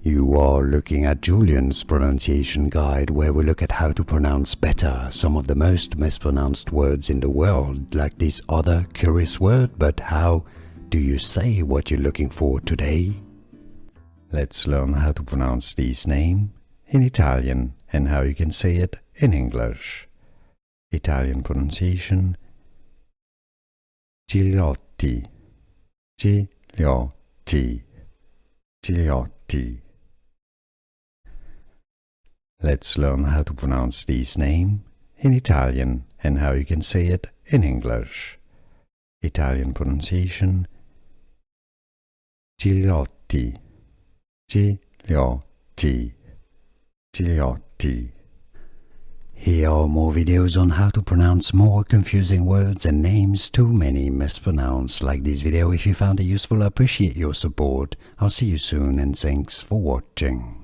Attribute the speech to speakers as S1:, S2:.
S1: You are looking at Julian's pronunciation guide, where we look at how to pronounce better some of the most mispronounced words in the world, like this other curious word. But how do you say what you're looking for today? Let's learn how to pronounce this name in Italian and how you can say it in English. Italian pronunciation: Gigliotti, Gigliotti, Gigliotti. Let's learn how to pronounce this name in Italian and how you can say it in English. Italian pronunciation: Gigliotti, Gigliotti, Gigliotti. Here are more videos on how to pronounce more confusing words and names too many mispronounced. Like this video if you found it useful. I appreciate your support. I'll see you soon and thanks for watching.